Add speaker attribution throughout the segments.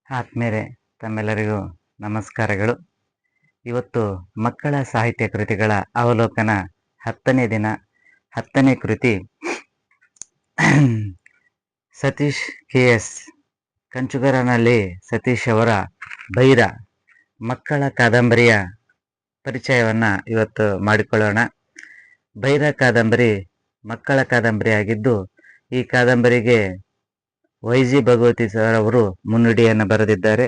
Speaker 1: ಆತ್ಮೇರೆ ತಮ್ಮೆಲ್ಲರಿಗೂ ನಮಸ್ಕಾರಗಳು. ಇವತ್ತು ಮಕ್ಕಳ ಸಾಹಿತ್ಯ ಕೃತಿಗಳ ಅವಲೋಕನ 10ನೇ ದಿನ. 10ನೇ ಕೃತಿ ಸತೀಶ್ KS ಕಂಚುಗರನಲ್ಲಿ ಸತೀಶ್ ಅವರ ಬೈರ ಮಕ್ಕಳ ಕಾದಂಬರಿಯ ಪರಿಚಯವನ್ನು ಇವತ್ತು ಮಾಡಿಕೊಳ್ಳೋಣ. ಬೈರ ಕಾದಂಬರಿ ಮಕ್ಕಳ ಕಾದಂಬರಿ ಆಗಿದ್ದು, ಈ ಕಾದಂಬರಿಗೆ YG ಭಗವತಿ ಸರ್ ಅವರು ಮುನ್ನುಡಿಯನ್ನು ಬರೆದಿದ್ದಾರೆ.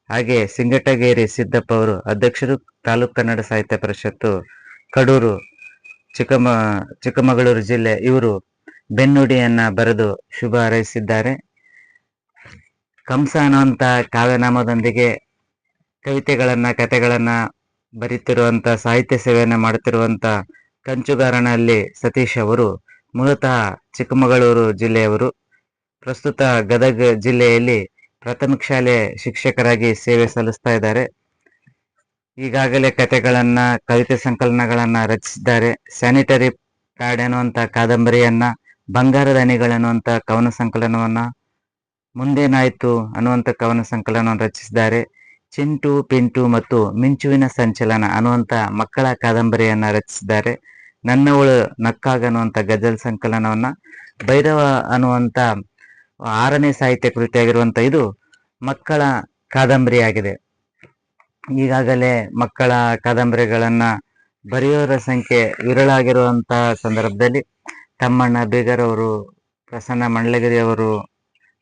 Speaker 1: ಹಾಗೆ ಸಿಂಗಟಗೇರಿ ಸಿದ್ದಪ್ಪ ಅವರು ಅಧ್ಯಕ್ಷರು, ತಾಲೂಕು ಕನ್ನಡ ಸಾಹಿತ್ಯ ಪರಿಷತ್ತು ಕಡೂರು ಚಿಕ್ಕಮಗಳೂರು ಜಿಲ್ಲೆ, ಇವರು ಬೆನ್ನುಡಿಯನ್ನ ಬರೆದು ಶುಭ ಹಾರೈಸಿದ್ದಾರೆ. ಕಂಸ ಅನ್ನುವಂಥ ಕಾವ್ಯನಾಮದೊಂದಿಗೆ ಕವಿತೆಗಳನ್ನ ಕಥೆಗಳನ್ನ ಬರೀತಿರುವಂಥ ಸಾಹಿತ್ಯ ಸೇವೆಯನ್ನು ಮಾಡುತ್ತಿರುವಂಥ ಕಂಚುಗಾರನಲ್ಲಿ ಸತೀಶ್ ಅವರು ಮೂಲತಃ ಚಿಕ್ಕಮಗಳೂರು ಜಿಲ್ಲೆಯವರು. ಪ್ರಸ್ತುತ ಗದಗ ಜಿಲ್ಲೆಯಲ್ಲಿ ಪ್ರಾಥಮಿಕ ಶಾಲೆ ಶಿಕ್ಷಕರಾಗಿ ಸೇವೆ ಸಲ್ಲಿಸ್ತಾ ಇದ್ದಾರೆ. ಈಗಾಗಲೇ ಕಥೆಗಳನ್ನ ಕವಿತೆ ಸಂಕಲನಗಳನ್ನ ರಚಿಸಿದ್ದಾರೆ. ಸ್ಯಾನಿಟರಿ ಪ್ಯಾಡ್ ಅನ್ನುವಂಥ ಕಾದಂಬರಿಯನ್ನ, ಬಂಗಾರದ ಹನಿಗಳನ್ನುವಂಥ ಕವನ ಸಂಕಲನವನ್ನ, ಮುಂದೇನಾಯ್ತು ಅನ್ನುವಂಥ ಕವನ ಸಂಕಲನವನ್ನು ರಚಿಸಿದ್ದಾರೆ. ಚಿಂಟು ಪಿಂಟು ಮತ್ತು ಮಿಂಚುವಿನ ಸಂಚಲನ ಅನ್ನುವಂಥ ಮಕ್ಕಳ ಕಾದಂಬರಿಯನ್ನ ರಚಿಸಿದ್ದಾರೆ. ನನ್ನವಳು ನಕ್ಕಾಗ ಅನ್ನುವಂಥ ಗಜಲ್ ಸಂಕಲನವನ್ನ, ಭೈರವ ಅನ್ನುವಂಥ 6ನೇ ಸಾಹಿತ್ಯ ಕೃತಿಯಾಗಿರುವಂಥ ಇದು ಮಕ್ಕಳ ಕಾದಂಬರಿಯಾಗಿದೆ. ಈಗಾಗಲೇ ಮಕ್ಕಳ ಕಾದಂಬರಿಗಳನ್ನ ಬರೆಯೋರ ಸಂಖ್ಯೆ ವಿರಳಾಗಿರುವಂತಹ ಸಂದರ್ಭದಲ್ಲಿ ತಮ್ಮಣ್ಣ ಬೀಗರವರು, ಪ್ರಸನ್ನ ಮಂಡ್ಲಗಿರಿ ಅವರು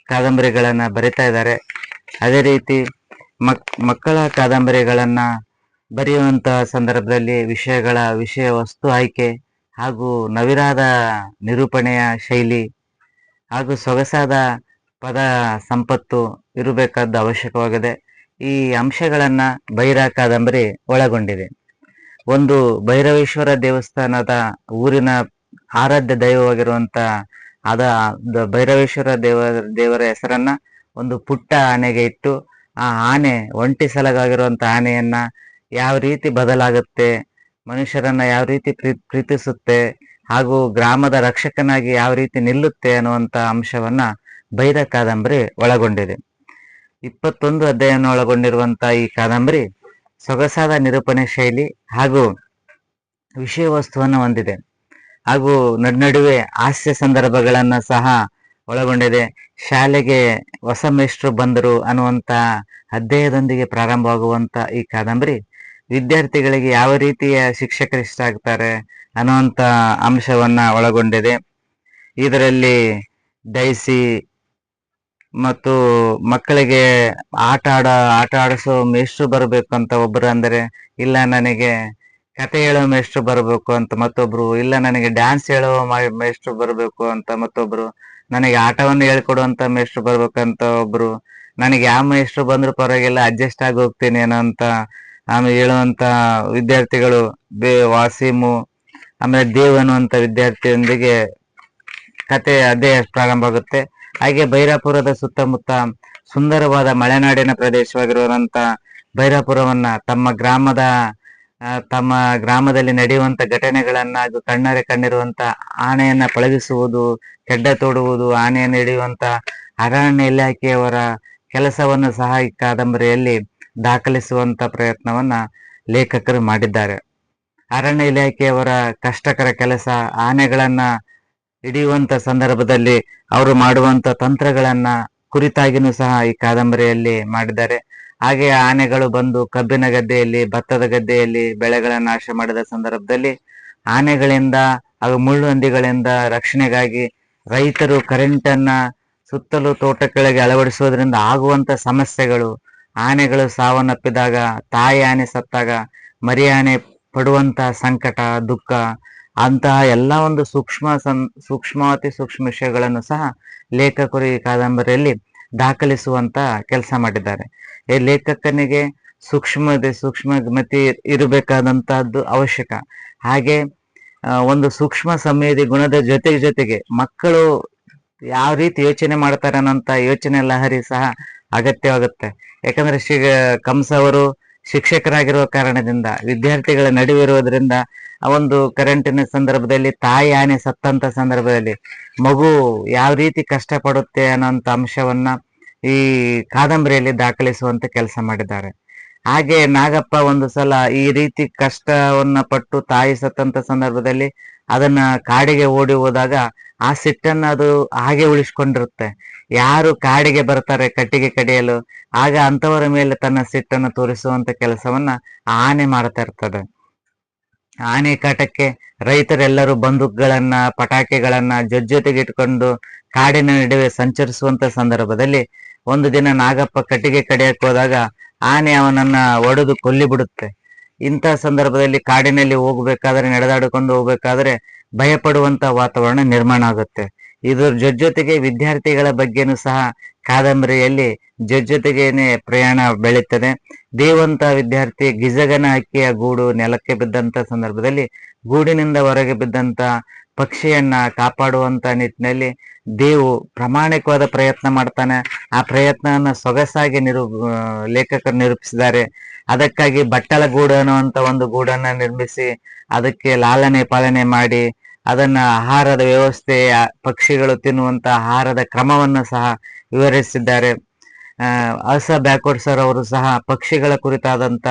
Speaker 1: ಕಾದಂಬರಿಗಳನ್ನ ಬರಿತಾ ಇದ್ದಾರೆ. ಅದೇ ರೀತಿ ಮಕ್ಕಳ ಕಾದಂಬರಿಗಳನ್ನ ಬರೆಯುವಂತಹ ಸಂದರ್ಭದಲ್ಲಿ ವಿಷಯ ವಸ್ತು ಆಯ್ಕೆ ಹಾಗೂ ನವಿರಾದ ನಿರೂಪಣೆಯ ಶೈಲಿ ಹಾಗೂ ಸೊಗಸಾದ ಪದ ಸಂಪತ್ತು ಇರಬೇಕಾದ ಅವಶ್ಯಕವಾಗಿದೆ. ಈ ಅಂಶಗಳನ್ನ ಬೈರ ಕಾದಂಬರಿ ಒಳಗೊಂಡಿದೆ. ಒಂದು ಭೈರವೇಶ್ವರ ದೇವಸ್ಥಾನದ ಊರಿನ ಆರಾಧ್ಯ ದೈವವಾಗಿರುವಂತ ಭೈರವೇಶ್ವರ ದೇವರ ಹೆಸರನ್ನ ಒಂದು ಪುಟ್ಟ ಆನೆಗೆ ಇಟ್ಟು, ಆ ಆನೆ ಒಂಟಿ ಸಲಗಾಗಿರುವಂತ ಆನೆಯನ್ನ ಯಾವ ರೀತಿ ಬದಲಾಗುತ್ತೆ, ಮನುಷ್ಯರನ್ನ ಯಾವ ರೀತಿ ಪ್ರೀತಿಸುತ್ತೆ ಹಾಗೂ ಗ್ರಾಮದ ರಕ್ಷಕನಾಗಿ ಯಾವ ರೀತಿ ನಿಲ್ಲುತ್ತೆ ಅನ್ನುವಂಥ ಅಂಶವನ್ನ ಬೈರ ಕಾದಂಬರಿ ಒಳಗೊಂಡಿದೆ. 21 ಅಧ್ಯಾಯವನ್ನು ಒಳಗೊಂಡಿರುವಂತಹ ಈ ಕಾದಂಬರಿ ಸೊಗಸಾದ ನಿರೂಪಣೆ ಶೈಲಿ ಹಾಗೂ ವಿಷಯ ವಸ್ತುವನ್ನು ಹೊಂದಿದೆ. ಹಾಗೂ ನಡುವೆ ಹಾಸ್ಯ ಸಂದರ್ಭಗಳನ್ನ ಸಹ ಒಳಗೊಂಡಿದೆ. ಶಾಲೆಗೆ ಹೊಸ ಮೇಷ್ಟ್ರು ಬಂದರು ಅನ್ನುವಂಥ ಅಧ್ಯಾಯದೊಂದಿಗೆ ಪ್ರಾರಂಭವಾಗುವಂತ ಈ ಕಾದಂಬರಿ ವಿದ್ಯಾರ್ಥಿಗಳಿಗೆ ಯಾವ ರೀತಿಯ ಶಿಕ್ಷಕರು ಇಷ್ಟ ಆಗ್ತಾರೆ ಅನ್ನುವಂಥ ಅಂಶವನ್ನ ಒಳಗೊಂಡಿದೆ. ಇದರಲ್ಲಿ ಡೈಸಿ ಮತ್ತು ಮಕ್ಕಳಿಗೆ ಆಟ ಆಡಿಸೋ ಮೇಷ್ಟ್ರು ಬರಬೇಕು ಅಂತ ಒಬ್ರು ಅಂದರೆ, ಇಲ್ಲ ನನಗೆ ಕತೆ ಹೇಳೋ ಮೇಷ್ಟ್ರು ಬರಬೇಕು ಅಂತ ಮತ್ತೊಬ್ರು, ಇಲ್ಲ ನನಗೆ ಡ್ಯಾನ್ಸ್ ಹೇಳೋ ಮೇಷ್ಟ್ರು ಬರಬೇಕು ಅಂತ ಮತ್ತೊಬ್ರು, ನನಗೆ ಆಟವನ್ನು ಹೇಳ್ಕೊಡುವಂತ ಮೇಷ್ಟ್ರು ಬರ್ಬೇಕಂತ ಒಬ್ರು, ನನಗೆ ಯಾವ ಮೇಷ್ಟ್ರು ಬಂದ್ರು ಪರವಾಗಿಲ್ಲ ಅಡ್ಜಸ್ಟ್ ಆಗಿ ಹೋಗ್ತೀನಿ ಅನ್ನೋಂತ ಆಮೇಲೆ ಹೇಳುವಂತ ವಿದ್ಯಾರ್ಥಿಗಳು ವಾಸೀಮು, ಆಮೇಲೆ ದೇವ್ ಅನ್ನುವಂಥ ವಿದ್ಯಾರ್ಥಿಯೊಂದಿಗೆ ಕತೆ ಅದೇ ಪ್ರಾರಂಭ ಆಗುತ್ತೆ. ಹಾಗೆ ಬೈರಾಪುರದ ಸುತ್ತಮುತ್ತ ಸುಂದರವಾದ ಮಲೆನಾಡಿನ ಪ್ರದೇಶವಾಗಿರುವಂತ ಬೈರಾಪುರವನ್ನ ತಮ್ಮ ಗ್ರಾಮದಲ್ಲಿ ನಡೆಯುವಂತ ಘಟನೆಗಳನ್ನ ಹಾಗೂ ಕಣ್ಣರೆ ಕಂಡಿರುವಂತ ಆನೆಯನ್ನ ಪಳಗಿಸುವುದು, ಕೆಡ್ಡ ತೋಡುವುದು, ಆನೆಯನ್ನು ಹಿಡಿಯುವಂತ ಅರಣ್ಯ ಇಲಾಖೆಯವರ ಕೆಲಸವನ್ನು ಸಹ ಈ ಕಾದಂಬರಿಯಲ್ಲಿ ದಾಖಲಿಸುವಂತ ಪ್ರಯತ್ನವನ್ನ ಲೇಖಕರು ಮಾಡಿದ್ದಾರೆ. ಅರಣ್ಯ ಇಲಾಖೆಯವರ ಕಷ್ಟಕರ ಕೆಲಸ, ಆನೆಗಳನ್ನ ಹಿಡಿಯುವಂತ ಸಂದರ್ಭದಲ್ಲಿ ಅವರು ಮಾಡುವಂತ ತಂತ್ರಗಳನ್ನ ಕುರಿತಾಗಿನೂ ಸಹ ಈ ಕಾದಂಬರಿಯಲ್ಲಿ ಮಾಡಿದ್ದಾರೆ. ಹಾಗೆ ಆನೆಗಳು ಬಂದು ಕಬ್ಬಿನ ಗದ್ದೆಯಲ್ಲಿ, ಭತ್ತದ ಗದ್ದೆಯಲ್ಲಿ ಬೆಳೆಗಳನ್ನ ನಾಶ ಮಾಡಿದ ಸಂದರ್ಭದಲ್ಲಿ ಆನೆಗಳಿಂದ ಹಾಗೂ ಮುಳ್ಳುಹಂದಿಗಳಿಂದ ರಕ್ಷಣೆಗಾಗಿ ರೈತರು ಕರೆಂಟನ್ನ ಸುತ್ತಲೂ ತೋಟಗಳಿಗೆ ಅಳವಡಿಸುವುದರಿಂದ ಆಗುವಂತ ಸಮಸ್ಯೆಗಳು, ಆನೆಗಳು ಸಾವನ್ನಪ್ಪಿದಾಗ, ತಾಯಿ ಆನೆ ಸತ್ತಾಗ ಮರಿ ಆನೆ ಪಡುವಂತಹ ಸಂಕಟ, ದುಃಖ, ಅಂತಹ ಎಲ್ಲ ಒಂದು ಸೂಕ್ಷ್ಮಾತಿ ಸೂಕ್ಷ್ಮ ವಿಷಯಗಳನ್ನು ಸಹ ಲೇಖಕರು ಈ ಕಾದಂಬರಿಯಲ್ಲಿ ದಾಖಲಿಸುವಂತ ಕೆಲಸ ಮಾಡಿದ್ದಾರೆ. ಈ ಲೇಖಕನಿಗೆ ಸೂಕ್ಷ್ಮಮತಿ ಇರಬೇಕಾದಂತಹದ್ದು ಅವಶ್ಯಕ. ಹಾಗೆ ಒಂದು ಸೂಕ್ಷ್ಮ ಸಂವೇದಿ ಗುಣದ ಜೊತೆಗೆ ಮಕ್ಕಳು ಯಾವ ರೀತಿ ಯೋಚನೆ ಮಾಡ್ತಾರೆ ಅನ್ನೋಂಥ ಯೋಚನೆ ಲಹರಿ ಸಹ ಅಗತ್ಯವಾಗುತ್ತೆ. ಯಾಕಂದ್ರೆ ಕಂಸ ಅವರು ಶಿಕ್ಷಕರಾಗಿರುವ ಕಾರಣದಿಂದ ವಿದ್ಯಾರ್ಥಿಗಳ ನಡುವೆ ಇರುವುದರಿಂದ ಆ ಒಂದು ಕರೆಂಟಿನ ಸಂದರ್ಭದಲ್ಲಿ ತಾಯಿ ಆನೆ ಸತ್ತಂತ ಸಂದರ್ಭದಲ್ಲಿ ಮಗು ಯಾವ ರೀತಿ ಕಷ್ಟಪಡುತ್ತೆ ಅನ್ನೋಂಥ ಅಂಶವನ್ನ ಈ ಕಾದಂಬರಿಯಲ್ಲಿ ದಾಖಲಿಸುವಂತ ಕೆಲಸ ಮಾಡಿದ್ದಾರೆ. ಹಾಗೆ ನಾಗಪ್ಪ ಒಂದು ಸಲ ಈ ರೀತಿ ಕಷ್ಟವನ್ನ ಪಟ್ಟು ತಾಯಿ ಸತ್ತಂತ ಸಂದರ್ಭದಲ್ಲಿ ಅದನ್ನ ಕಾಡಿಗೆ ಓಡಿ ಹೋದಾಗ ಆ ಸಿಟ್ಟನ್ನ ಅದು ಹಾಗೆ ಉಳಿಸ್ಕೊಂಡಿರುತ್ತೆ. ಯಾರು ಕಾಡಿಗೆ ಬರ್ತಾರೆ ಕಟ್ಟಿಗೆ ಕಡಿಯಲು, ಆಗ ಅಂತವರ ಮೇಲೆ ತನ್ನ ಸಿಟ್ಟನ್ನು ತೋರಿಸುವಂತ ಕೆಲಸವನ್ನ ಆನೆ ಮಾಡ್ತಾ ಇರ್ತದೆ. ಆನೆ ಕಾಟಕ್ಕೆ ರೈತರೆಲ್ಲರೂ ಬಂದೂಕುಗಳನ್ನ ಪಟಾಕಿಗಳನ್ನ ಜೊತೆಗೆ ಇಟ್ಕೊಂಡು ಕಾಡಿನ ನಡುವೆ ಸಂಚರಿಸುವಂತ ಸಂದರ್ಭದಲ್ಲಿ ಒಂದು ದಿನ ನಾಗಪ್ಪ ಕಟ್ಟಿಗೆ ಕಡಿಯಕ್ಕೆ ಹೋದಾಗ ಆನೆ ಅವನನ್ನ ಒಡೆದು ಕೊಲ್ಲಿಬಿಡುತ್ತೆ. ಇಂಥ ಸಂದರ್ಭದಲ್ಲಿ ಕಾಡಿನಲ್ಲಿ ಹೋಗ್ಬೇಕಾದ್ರೆ, ನಡೆದಾಡಿಕೊಂಡು ಹೋಗ್ಬೇಕಾದ್ರೆ ಭಯಪಡುವಂತ ವಾತಾವರಣ ನಿರ್ಮಾಣ ಆಗುತ್ತೆ. ಇದ್ರ ಜೊತೆಗೆ ವಿದ್ಯಾರ್ಥಿಗಳ ಬಗ್ಗೆನೂ ಸಹ ಕಾದಂಬರಿಯಲ್ಲಿ ಜೊತೆಗೇನೆ ಪ್ರಯಾಣ ಬೆಳೀತದೆ. ದೇವಂತ ವಿದ್ಯಾರ್ಥಿ ಗಿಜಗನ ಹಕ್ಕಿಯ ಗೂಡು ನೆಲಕ್ಕೆ ಬಿದ್ದಂತ ಸಂದರ್ಭದಲ್ಲಿ ಗೂಡಿನಿಂದ ಹೊರಗೆ ಬಿದ್ದಂತ ಪಕ್ಷಿಯನ್ನ ಕಾಪಾಡುವಂತ ನಿಟ್ಟಿನಲ್ಲಿ ದೇವು ಪ್ರಾಮಾಣಿಕವಾದ ಪ್ರಯತ್ನ ಮಾಡ್ತಾನೆ. ಆ ಪ್ರಯತ್ನವನ್ನ ಸೊಗಸಾಗಿ ಲೇಖಕರು ನಿರೂಪಿಸಿದ್ದಾರೆ. ಅದಕ್ಕಾಗಿ ಬಟ್ಟಲ ಗೂಡು ಅನ್ನುವಂತ ಒಂದು ಗೂಡನ್ನ ನಿರ್ಮಿಸಿ ಅದಕ್ಕೆ ಲಾಲನೆ ಪಾಲನೆ ಮಾಡಿ ಅದನ್ನ ಆಹಾರದ ವ್ಯವಸ್ಥೆ, ಪಕ್ಷಿಗಳು ತಿನ್ನುವಂತ ಆಹಾರದ ಕ್ರಮವನ್ನು ಸಹ ವಿವರಿಸಿದ್ದಾರೆ. ಅಸ ಬ್ಯಾಕ್ವರ್ಡ್ ಸರ್ ಅವರು ಸಹ ಪಕ್ಷಿಗಳ ಕುರಿತಾದಂತ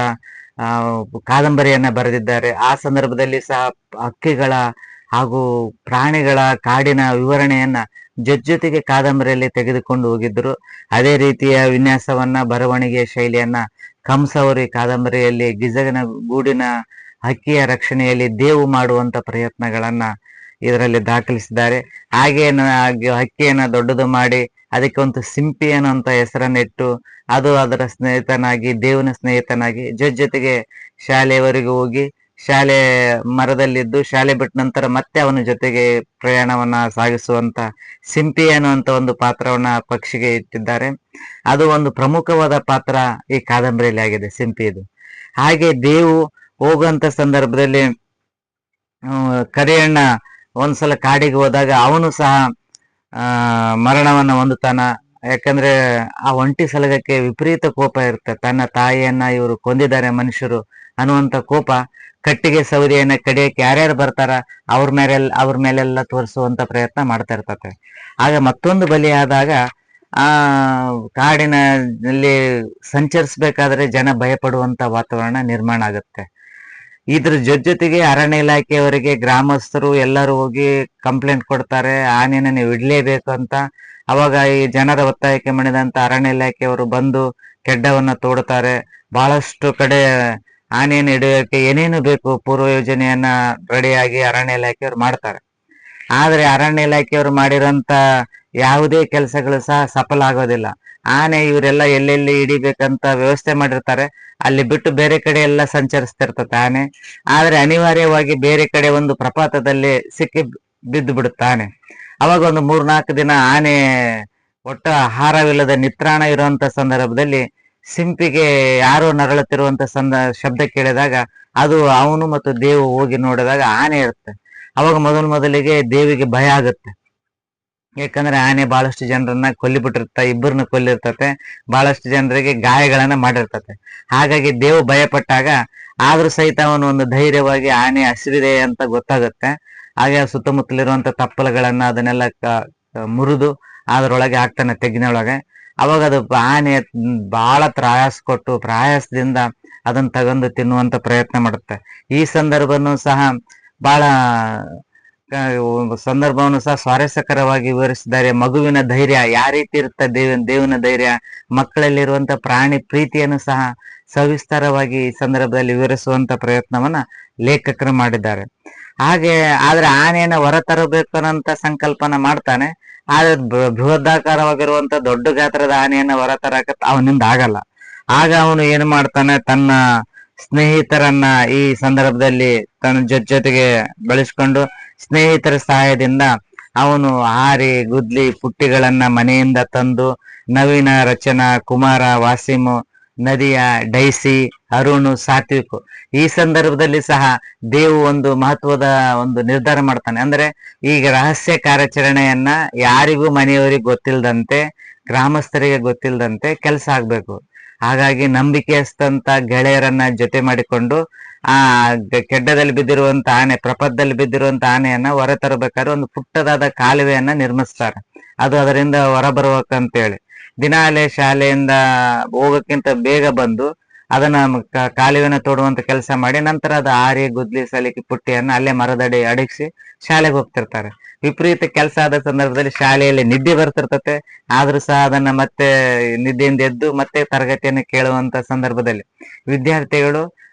Speaker 1: ಕಾದಂಬರಿಯನ್ನ ಬರೆದಿದ್ದಾರೆ. ಆ ಸಂದರ್ಭದಲ್ಲಿ ಸಹ ಹಕ್ಕಿಗಳ ಹಾಗೂ ಪ್ರಾಣಿಗಳ ಕಾಡಿನ ವಿವರಣೆಯನ್ನ ಜೊತೆಗೆ ಕಾದಂಬರಿಯಲ್ಲಿ ತೆಗೆದುಕೊಂಡು ಹೋಗಿದ್ರು. ಅದೇ ರೀತಿಯ ವಿನ್ಯಾಸವನ್ನ, ಬರವಣಿಗೆಯ ಶೈಲಿಯನ್ನ ಕಂಸ ಅವರು ಈ ಕಾದಂಬರಿಯಲ್ಲಿ ಗಿಜಗನ ಗೂಡಿನ ಹಕ್ಕಿಯ ರಕ್ಷಣೆಯಲ್ಲಿ ದೇವು ಮಾಡುವಂತ ಪ್ರಯತ್ನಗಳನ್ನ ಇದರಲ್ಲಿ ದಾಖಲಿಸಿದ್ದಾರೆ. ಹಾಗೆ ಹಕ್ಕಿಯನ್ನ ದೊಡ್ಡದು ಮಾಡಿ ಅದಕ್ಕೆ ಒಂದು ಸಿಂಪಿ ಅನ್ನುವಂತ ಹೆಸರನ್ನಿಟ್ಟು ಅದು ಅದರ ಸ್ನೇಹಿತನಾಗಿ, ದೇವನ ಸ್ನೇಹಿತನಾಗಿ ಜೊತೆಗೆ ಶಾಲೆಯವರೆಗೂ ಹೋಗಿ ಶಾಲೆ ಮರದಲ್ಲಿದ್ದು ಶಾಲೆ ಬಿಟ್ಟ ನಂತರ ಮತ್ತೆ ಅವನ ಜೊತೆಗೆ ಪ್ರಯಾಣವನ್ನ ಸಾಗಿಸುವಂತ ಸಿಂಪಿ ಅನ್ನುವಂತ ಒಂದು ಪಾತ್ರವನ್ನ ಪಕ್ಷಿಗೆ ಇಟ್ಟಿದ್ದಾರೆ. ಅದು ಒಂದು ಪ್ರಮುಖವಾದ ಪಾತ್ರ ಈ ಕಾದಂಬರಿಯಲ್ಲಿ ಆಗಿದೆ, ಸಿಂಪಿ ಇದು. ಹಾಗೆ ದೇವು ಹೋಗುವಂತ ಸಂದರ್ಭದಲ್ಲಿ ಕರಿಯಣ್ಣ ಒಂದ್ಸಲ ಕಾಡಿಗೆ ಹೋದಾಗ ಅವನು ಸಹ ಮರಣವನ್ನ ಹೊಂದುತ್ತಾನ. ಯಾಕಂದ್ರೆ ಆ ಒಂಟಿ ಸಲಗಕ್ಕೆ ವಿಪರೀತ ಕೋಪ ಇರುತ್ತೆ. ತನ್ನ ತಾಯಿಯನ್ನ ಇವರು ಕೊಂದಿದ್ದಾರೆ ಮನುಷ್ಯರು ಅನ್ನುವಂತ ಕೋಪ. ಕಟ್ಟಿಗೆ ಸೌದೆಯನ್ನ ಕಡಿಯಕ್ಕೆ ಯಾರ್ಯಾರು ಬರ್ತಾರ ಅವ್ರ ಮೇಲೆಲ್ಲ ತೋರಿಸುವಂತ ಪ್ರಯತ್ನ ಮಾಡ್ತಾ ಇರ್ತತೆ. ಆಗ ಮತ್ತೊಂದು ಬಲಿಯಾದಾಗ ಆ ಕಾಡಿನಲ್ಲಿ ಸಂಚರಿಸಬೇಕಾದ್ರೆ ಜನ ಭಯಪಡುವಂತ ವಾತಾವರಣ ನಿರ್ಮಾಣ ಆಗುತ್ತೆ. ಇದ್ರ ಜೊತೆಗೆ ಅರಣ್ಯ ಇಲಾಖೆಯವರಿಗೆ ಗ್ರಾಮಸ್ಥರು ಎಲ್ಲರೂ ಹೋಗಿ ಕಂಪ್ಲೇಂಟ್ ಕೊಡ್ತಾರೆ, ಆನೆನ ನೀವು ಇಡ್ಲೇಬೇಕು ಅಂತ. ಅವಾಗ ಈ ಜನರ ಒತ್ತಾಯಕ್ಕೆ ಮಣಿದಂತ ಅರಣ್ಯ ಇಲಾಖೆಯವರು ಬಂದು ಕೆಡ್ಡವನ್ನ ತೋಡ್ತಾರೆ. ಬಹಳಷ್ಟು ಕಡೆ ಆನೆಯನ್ನು ಹಿಡಿಯೋಕೆ ಏನೇನು ಬೇಕು ಪೂರ್ವ ಯೋಜನೆಯನ್ನ ರೆಡಿಯಾಗಿ ಅರಣ್ಯ ಇಲಾಖೆಯವರು ಮಾಡ್ತಾರೆ. ಆದ್ರೆ ಅರಣ್ಯ ಇಲಾಖೆಯವರು ಮಾಡಿರೋಂತ ಯಾವುದೇ ಕೆಲಸಗಳು ಸಹ ಸಫಲ ಆಗೋದಿಲ್ಲ. ಆನೆ ಇವರೆಲ್ಲ ಎಲ್ಲೆಲ್ಲಿ ಹಿಡಿಬೇಕಂತ ವ್ಯವಸ್ಥೆ ಮಾಡಿರ್ತಾರೆ, ಅಲ್ಲಿ ಬಿಟ್ಟು ಬೇರೆ ಕಡೆ ಎಲ್ಲ ಸಂಚರಿಸ್ತಿರ್ತದೆ ಆನೆ. ಆದ್ರೆ ಅನಿವಾರ್ಯವಾಗಿ ಬೇರೆ ಕಡೆ ಒಂದು ಪ್ರಪಾತದಲ್ಲಿ ಸಿಕ್ಕಿ ಬಿದ್ದು ಬಿಡುತ್ತೆ ಆನೆ. ಅವಾಗ ಒಂದು 3-4 ದಿನ ಆನೆ ಒಟ್ಟ ಆಹಾರವಿಲ್ಲದ ನಿತ್ರಾಣ ಇರುವಂತ ಸಂದರ್ಭದಲ್ಲಿ ಸಿಂಪಿಗೆ ಯಾರೋ ನರಳುತ್ತಿರುವಂತ ಶಬ್ದ ಕೇಳಿದಾಗ ಅದು ಅವನು ಮತ್ತು ದೇವು ಹೋಗಿ ನೋಡಿದಾಗ ಆನೆ ಇರುತ್ತೆ. ಅವಾಗ ಮೊದಲಿಗೆ ದೇವಿಗೆ ಭಯ ಆಗುತ್ತೆ. ಯಾಕಂದ್ರೆ ಆನೆ ಬಹಳಷ್ಟು ಜನರನ್ನ ಇಬ್ಬರನ್ನ ಕೊಲ್ಲಿರ್ತತೆ, ಬಹಳಷ್ಟು ಜನರಿಗೆ ಗಾಯಗಳನ್ನ ಮಾಡಿರ್ತತೆ. ಹಾಗಾಗಿ ದೇವು ಭಯಪಟ್ಟಾಗ ಆದ್ರೂ ಸಹಿತ ಅವನು ಒಂದು ಧೈರ್ಯವಾಗಿ ಆನೆ ಹಸಿವಿದೆ ಅಂತ ಗೊತ್ತಾಗುತ್ತೆ. ಹಾಗೆ ಸುತ್ತಮುತ್ತಲಿರುವಂತ ತಪ್ಪಲುಗಳನ್ನ ಅದನ್ನೆಲ್ಲ ಮುರಿದು ಅದರೊಳಗೆ ಹಾಕ್ತಾನೆ, ತೆಗ್ಗಿನೊಳಗೆ. ಅವಾಗ ಅದು ಆನೆ ಬಹಳ ಪ್ರಯಾಸದಿಂದ ಅದನ್ನ ತಗೊಂಡು ತಿನ್ನುವಂತ ಪ್ರಯತ್ನ ಮಾಡುತ್ತೆ. ಈ ಸಂದರ್ಭವನ್ನು ಸಹ ಸ್ವಾರಸ್ಯಕರವಾಗಿ ವಿವರಿಸಿದ್ದಾರೆ. ಮಗುವಿನ ಧೈರ್ಯ ಯಾವ ರೀತಿ ಇರುತ್ತೆ, ದೇವನ ಧೈರ್ಯ, ಮಕ್ಕಳಲ್ಲಿರುವಂತ ಪ್ರಾಣಿ ಪ್ರೀತಿಯನ್ನು ಸಹ ಸವಿಸ್ತಾರವಾಗಿ ಈ ಸಂದರ್ಭದಲ್ಲಿ ವಿವರಿಸುವಂತ ಪ್ರಯತ್ನವನ್ನ ಲೇಖಕರು ಮಾಡಿದ್ದಾರೆ. ಆದ್ರೆ ಆನೆಯನ್ನ ಹೊರತರಬೇಕು ಅನ್ನೋಂತ ಸಂಕಲ್ಪನ ಮಾಡ್ತಾನೆ. ಆದ್ರೆ ಬೃಹದಾಕಾರವಾಗಿರುವಂತ ದೊಡ್ಡ ಗಾತ್ರದ ಆನೆಯನ್ನ ಹೊರತರಕ ಅವನಿಂದ ಆಗಲ್ಲ. ಆಗ ಅವನು ಏನ್ ಮಾಡ್ತಾನೆ, ತನ್ನ ಸ್ನೇಹಿತರನ್ನ ಈ ಸಂದರ್ಭದಲ್ಲಿ ತನ್ನ ಜೊತೆಗೆ ಬಳಸ್ಕೊಂಡು ಸ್ನೇಹಿತರ ಸಹಾಯದಿಂದ ಅವನು ಹಾರಿ ಗುದ್ಲಿ ಪುಟ್ಟಿಗಳನ್ನ ಮನೆಯಿಂದ ತಂದು ನವೀನ, ರಚನಾ, ಕುಮಾರ, ವಾಸಿಮು, ನದಿಯ, ಡೈಸಿ, ಅರುಣ್, ಸಾತ್ವಿಕ್ ಈ ಸಂದರ್ಭದಲ್ಲಿ ಸಹ ದೇವು ಒಂದು ಮಹತ್ವದ ಒಂದು ನಿರ್ಧಾರ ಮಾಡ್ತಾನೆ. ಅಂದ್ರೆ ಈಗ ರಹಸ್ಯ ಕಾರ್ಯಾಚರಣೆಯನ್ನ ಯಾರಿಗೂ ಮನೆಯವರಿಗೆ ಗೊತ್ತಿಲ್ಲದಂತೆ, ಗ್ರಾಮಸ್ಥರಿಗೆ ಗೊತ್ತಿಲ್ಲದಂತೆ ಕೆಲಸ ಆಗ್ಬೇಕು. ಹಾಗಾಗಿ ನಂಬಿಕೆಯಸ್ತಂತ ಗೆಳೆಯರನ್ನ ಜೊತೆ ಮಾಡಿಕೊಂಡು ಆ ಕೆಡ್ಡದಲ್ಲಿ ಬಿದ್ದಿರುವಂತ ಆನೆ, ಪ್ರಪದಲ್ಲಿ ಬಿದ್ದಿರುವಂತ ಆನೆಯನ್ನ ಹೊರತರಬೇಕಾದ್ರೆ ಒಂದು ಪುಟ್ಟದಾದ ಕಾಲುವೆಯನ್ನ ನಿರ್ಮಿಸ್ತಾರೆ. ಅದು ಅದರಿಂದ ಹೊರಬರ್ಬೇಕಂತೇಳಿ ದಿನಾಲೇ ಶಾಲೆಯಿಂದ ಹೋಗೋಕ್ಕಿಂತ ಬೇಗ ಬಂದು ಅದನ್ನ ಕಾಲುವೆನ ತೋಡುವಂತ ಕೆಲಸ ಮಾಡಿ ನಂತರ ಅದು ಆರಿ ಗುದ್ಲಿ ಸಲಿಕೆ ಪುಟ್ಟಿಯನ್ನ ಅಲ್ಲೇ ಮರದಡಿ ಅಡಗಿಸಿ ಶಾಲೆಗೆ ಹೋಗ್ತಿರ್ತಾರೆ. ವಿಪರೀತ ಕೆಲಸ ಆದ ಸಂದರ್ಭದಲ್ಲಿ ಶಾಲೆಯಲ್ಲಿ ನಿದ್ದೆ ಬರ್ತಿರ್ತತೆ, ಆದ್ರೂ ಸಹ ಅದನ್ನ ಮತ್ತೆ ನಿದ್ದೆಯಿಂದ ಎದ್ದು ಮತ್ತೆ ತರಗತಿಯನ್ನು ಕೇಳುವಂತ ಸಂದರ್ಭದಲ್ಲಿ ವಿದ್ಯಾರ್ಥಿಗಳು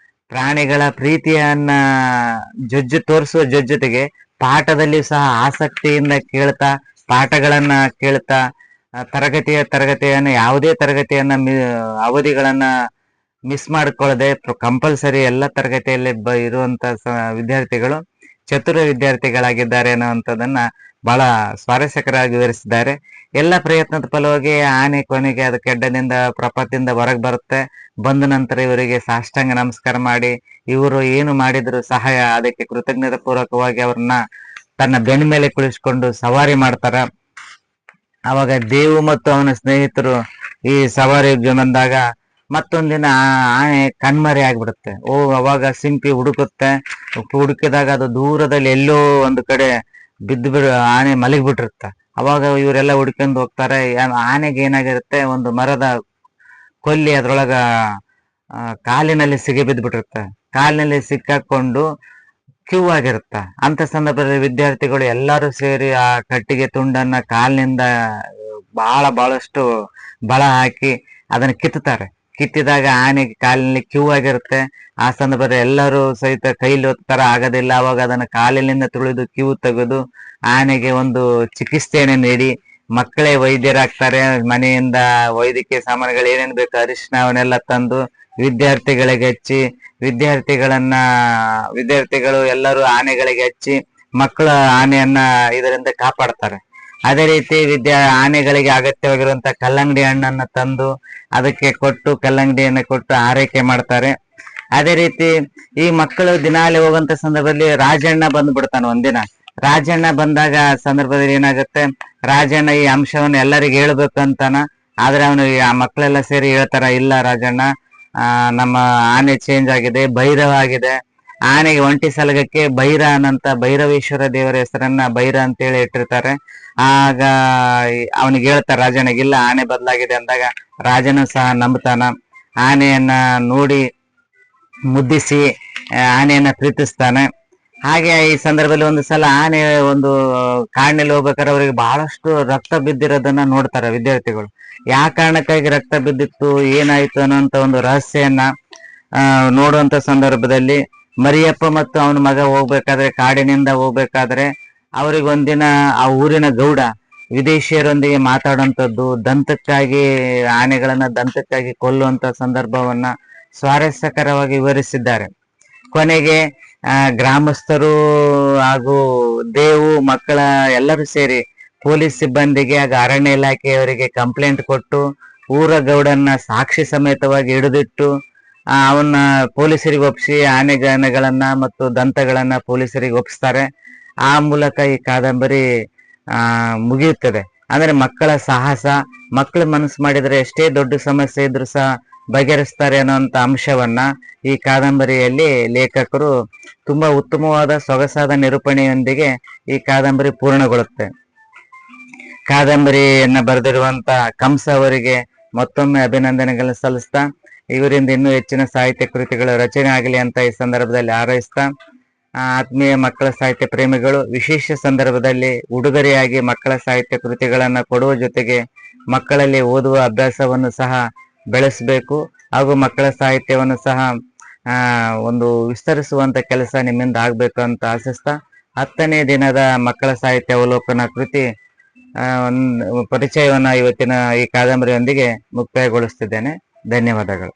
Speaker 1: ಪ್ರಾಣಿಗಳ ಪ್ರೀತಿಯನ್ನ ತೋರಿಸುವ ಜೊತೆಗೆ ಪಾಠದಲ್ಲಿ ಸಹ ಆಸಕ್ತಿಯಿಂದ ಕೇಳ್ತಾ ಪಾಠಗಳನ್ನ ಕೇಳ್ತಾ ತರಗತಿಯನ್ನು ಯಾವುದೇ ತರಗತಿಯನ್ನ ಅವಧಿಗಳನ್ನ ಮಿಸ್ ಮಾಡ್ಕೊಳ್ಳದೆ ಕಂಪಲ್ಸರಿ ಎಲ್ಲ ತರಗತಿಯಲ್ಲಿ ಇರುವಂತ ವಿದ್ಯಾರ್ಥಿಗಳು ಚತುರ ವಿದ್ಯಾರ್ಥಿಗಳಾಗಿದ್ದಾರೆ ಅನ್ನುವಂಥದ್ದನ್ನ ಬಹಳ ಸ್ವಾರಸ್ಯಕರವಾಗಿ ವಿವರಿಸಿದ್ದಾರೆ. ಎಲ್ಲ ಪ್ರಯತ್ನದ ಫಲವಾಗಿ ಆನೆ ಕೊನೆಗೆ ಅದು ಕೆಡ್ಡದಿಂದ ಪ್ರಪದಿಂದ ಹೊರಗೆ ಬರುತ್ತೆ. ಬಂದ ನಂತರ ಇವರಿಗೆ ಸಾಷ್ಟಾಂಗ ನಮಸ್ಕಾರ ಮಾಡಿ ಇವರು ಏನು ಮಾಡಿದ್ರು ಸಹಾಯ ಅದಕ್ಕೆ ಕೃತಜ್ಞತಾ ಪೂರ್ವಕವಾಗಿ ಅವ್ರನ್ನ ತನ್ನ ಬೆನ್ನ ಮೇಲೆ ಕುಳಿಸ್ಕೊಂಡು ಸವಾರಿ ಮಾಡ್ತಾರ. ಅವಾಗ ದೇವು ಮತ್ತು ಅವನ ಸ್ನೇಹಿತರು ಈ ಸವಾರಿ ಬಂದಾಗ ಮತ್ತೊಂದಿನ ಆನೆ ಕಣ್ಮರೆ ಆಗ್ಬಿಡುತ್ತೆ. ಅವಾಗ ಸಿಂಪಿ ಹುಡುಕುತ್ತೆ. ಹುಡುಕಿದಾಗ ಅದು ದೂರದಲ್ಲಿ ಎಲ್ಲೋ ಒಂದು ಕಡೆ ಆನೆ ಮಲಗಿಬಿಟ್ಟಿರುತ್ತ. ಅವಾಗ ಇವರೆಲ್ಲ ಹುಡ್ಕೊಂಡು ಹೋಗ್ತಾರೆ. ಆನೆಗೆ ಏನಾಗಿರುತ್ತೆ, ಒಂದು ಮರದ ಕೊಲ್ಲಿ ಅದ್ರೊಳಗ ಕಾಲಿನಲ್ಲಿ ಸಿಗಿ ಬಿದ್ದುಬಿಟ್ಟಿರುತ್ತೆ. ಕಾಲಿನಲ್ಲಿ ಸಿಕ್ಕಾಕೊಂಡು ಕ್ಯೂ ಆಗಿರುತ್ತ. ಅಂತ ಸಂದರ್ಭದಲ್ಲಿ ವಿದ್ಯಾರ್ಥಿಗಳು ಎಲ್ಲರೂ ಸೇರಿ ಆ ಕಟ್ಟಿಗೆ ತುಂಡನ್ನ ಕಾಲಿನಿಂದ ಬಹಳಷ್ಟು ಬಳ ಹಾಕಿ ಅದನ್ನ ಕಿತ್ತಿದಾಗ ಆನೆಗೆ ಕಾಲಿನಲ್ಲಿ ಕ್ಯೂ ಆಗಿರುತ್ತೆ. ಆ ಸಂದರ್ಭದಲ್ಲಿ ಎಲ್ಲರೂ ಸಹಿತ ಕೈಲಿ ಒತ್ತರ ಆಗೋದಿಲ್ಲ. ಅವಾಗ ಅದನ್ನ ಕಾಲಿನಿಂದ ತುಳಿದು ಕ್ಯೂ ತೆಗೆದು ಆನೆಗೆ ಒಂದು ಚಿಕಿತ್ಸೆಯನ್ನು ನೀಡಿ ಮಕ್ಕಳೇ ವೈದ್ಯರಾಗ್ತಾರೆ. ಮನೆಯಿಂದ ವೈದ್ಯಕೀಯ ಸಾಮಾನುಗಳು ಏನೇನು ಬೇಕು ಅರಿಶಿನ ಅವನ್ನೆಲ್ಲ ತಂದು ವಿದ್ಯಾರ್ಥಿಗಳಿಗೆ ಹಚ್ಚಿ ವಿದ್ಯಾರ್ಥಿಗಳು ಎಲ್ಲರೂ ಆನೆಗಳಿಗೆ ಹಚ್ಚಿ ಮಕ್ಕಳ ಆನೆಯನ್ನ ಇದರಿಂದ ಕಾಪಾಡ್ತಾರೆ. ಅದೇ ರೀತಿ ಆನೆಗಳಿಗೆ ಅಗತ್ಯವಾಗಿರುವಂತ ಕಲ್ಲಂಗಡಿ ಹಣ್ಣನ್ನ ತಂದು ಅದಕ್ಕೆ ಕಲ್ಲಂಗಡಿಯನ್ನ ಕೊಟ್ಟು ಆರೈಕೆ ಮಾಡ್ತಾರೆ. ಅದೇ ರೀತಿ ಈ ಮಕ್ಕಳು ದಿನಾಲಿ ಹೋಗುವಂತ ಸಂದರ್ಭದಲ್ಲಿ ರಾಜಣ್ಣ ಬಂದ್ಬಿಡ್ತಾನೆ. ಒಂದಿನ ರಾಜಣ್ಣ ಬಂದಾಗ ಸಂದರ್ಭದಲ್ಲಿ ಏನಾಗುತ್ತೆ, ರಾಜಣ್ಣ ಈ ಅಂಶವನ್ನು ಎಲ್ಲರಿಗೂ ಹೇಳ್ಬೇಕಂತಾನ. ಆದ್ರೆ ಅವನು ಆ ಮಕ್ಕಳೆಲ್ಲ ಸೇರಿ ಹೇಳ್ತಾರ, ಇಲ್ಲ ರಾಜಣ್ಣ, ನಮ್ಮ ಆನೆ ಚೇಂಜ್ ಆಗಿದೆ, ಭೈರವ ಆಗಿದೆ. ಆನೆಗೆ ಒಂಟಿ ಸಲಗಕ್ಕೆ ಭೈರ ಅನ್ನಂತ ಭೈರವೇಶ್ವರ ದೇವರ ಹೆಸರನ್ನ ಭೈರ ಅಂತೇಳಿ ಇಟ್ಟಿರ್ತಾರೆ. ಆಗ ಅವನಿಗೆ ಹೇಳ್ತಾರೆ ರಾಜನಿಗಿಲ್ಲ, ಆನೆ ಬದಲಾಗಿದೆ ಅಂದಾಗ ರಾಜನು ಸಹ ನಂಬ್ತಾನ. ಆನೆಯನ್ನ ನೋಡಿ ಮುದ್ದಿಸಿ ಆನೆಯನ್ನ ಪ್ರೀತಿಸ್ತಾನೆ. ಹಾಗೆ ಈ ಸಂದರ್ಭದಲ್ಲಿ ಒಂದು ಸಲ ಆನೆ ಒಂದು ಕಾಡಿನಲ್ಲಿ ಹೋಗ್ಬೇಕಾದ್ರೆ ಅವರಿಗೆ ಬಹಳಷ್ಟು ರಕ್ತ ಬಿದ್ದಿರೋದನ್ನ ನೋಡ್ತಾರೆ ವಿದ್ಯಾರ್ಥಿಗಳು. ಯಾವ ಕಾರಣಕ್ಕಾಗಿ ರಕ್ತ ಬಿದ್ದಿತ್ತು, ಏನಾಯ್ತು ಅನ್ನೋಂತ ಒಂದು ರಹಸ್ಯನ್ನ ನೋಡುವಂತ ಸಂದರ್ಭದಲ್ಲಿ ಮರಿಯಪ್ಪ ಮತ್ತು ಅವನ ಮಗ ಕಾಡಿನಿಂದ ಹೋಗ್ಬೇಕಾದ್ರೆ ಅವ್ರಿಗೊಂದಿನ ಆ ಊರಿನ ಗೌಡ ವಿದೇಶಿಯರೊಂದಿಗೆ ಮಾತಾಡುವಂಥದ್ದು, ದಂತಕ್ಕಾಗಿ ಕೊಲ್ಲುವಂತ ಸಂದರ್ಭವನ್ನ ಸ್ವಾರಸ್ಯಕರವಾಗಿ ವಿವರಿಸಿದ್ದಾರೆ. ಕೊನೆಗೆ ಗ್ರಾಮಸ್ಥರು ಹಾಗೂ ದೇವು ಮಕ್ಕಳ ಎಲ್ಲರೂ ಸೇರಿ ಪೊಲೀಸ್ ಸಿಬ್ಬಂದಿಗೆ ಹಾಗೂ ಅರಣ್ಯ ಇಲಾಖೆಯವರಿಗೆ ಕಂಪ್ಲೇಂಟ್ ಕೊಟ್ಟು ಊರ ಗೌಡನ್ನ ಸಾಕ್ಷಿ ಸಮೇತವಾಗಿ ಹಿಡಿದಿಟ್ಟು ಅವನ್ನ ಪೊಲೀಸರಿಗೆ ಒಪ್ಪಿಸಿ ಆನೆಗಳನ್ನ ಮತ್ತು ದಂತಗಳನ್ನ ಪೊಲೀಸರಿಗೆ ಒಪ್ಪಿಸ್ತಾರೆ. ಆ ಮೂಲಕ ಈ ಕಾದಂಬರಿ ಮುಗಿಯುತ್ತದೆ. ಅಂದ್ರೆ ಮಕ್ಕಳ ಸಾಹಸ, ಮಕ್ಕಳು ಮನಸ್ಸು ಮಾಡಿದ್ರೆ ಎಷ್ಟೇ ದೊಡ್ಡ ಸಮಸ್ಯೆ ಇದ್ರೂ ಸಹ ಬಗೆಹರಿಸ್ತಾರೆ ಅನ್ನೋಂಥ ಅಂಶವನ್ನ ಈ ಕಾದಂಬರಿಯಲ್ಲಿ ಲೇಖಕರು ತುಂಬಾ ಉತ್ತಮವಾದ ಸೊಗಸಾದ ನಿರೂಪಣೆಯೊಂದಿಗೆ ಈ ಕಾದಂಬರಿ ಪೂರ್ಣಗೊಳ್ಳುತ್ತೆ. ಕಾದಂಬರಿಯನ್ನ ಬರೆದಿರುವಂತ ಕಂಸ ಅವರಿಗೆ ಮತ್ತೊಮ್ಮೆ ಅಭಿನಂದನೆಗಳನ್ನು ಸಲ್ಲಿಸ್ತಾ, ಇವರಿಂದ ಇನ್ನೂ ಹೆಚ್ಚಿನ ಸಾಹಿತ್ಯ ಕೃತಿಗಳ ರಚನೆ ಆಗಲಿ ಅಂತ ಈ ಸಂದರ್ಭದಲ್ಲಿ ಹಾರೈಸ್ತಾ, ಆತ್ಮೀಯ ಮಕ್ಕಳ ಸಾಹಿತ್ಯ ಪ್ರೇಮಿಗಳು ವಿಶೇಷ ಸಂದರ್ಭದಲ್ಲಿ ಉಡುಗೊರೆಯಾಗಿ ಮಕ್ಕಳ ಸಾಹಿತ್ಯ ಕೃತಿಗಳನ್ನ ಕೊಡುವ ಜೊತೆಗೆ ಮಕ್ಕಳಲ್ಲಿ ಓದುವ ಅಭ್ಯಾಸವನ್ನು ಸಹ ಬೆಳೆಸಬೇಕು ಹಾಗೂ ಮಕ್ಕಳ ಸಾಹಿತ್ಯವನ್ನು ಸಹ ಒಂದು ವಿಸ್ತರಿಸುವಂತ ಕೆಲಸ ನಿಮ್ಮಿಂದ ಆಗ್ಬೇಕು ಅಂತ ಆಶಿಸ್ತಾ 10ನೇ ದಿನದ ಮಕ್ಕಳ ಸಾಹಿತ್ಯ ಅವಲೋಕನ ಕೃತಿ ಪರಿಚಯವನ್ನ ಇವತ್ತಿನ ಈ ಕಾದಂಬರಿಯೊಂದಿಗೆ ಮುಕ್ತಾಯಗೊಳಿಸ್ತಿದ್ದೇನೆ. ಧನ್ಯವಾದಗಳು.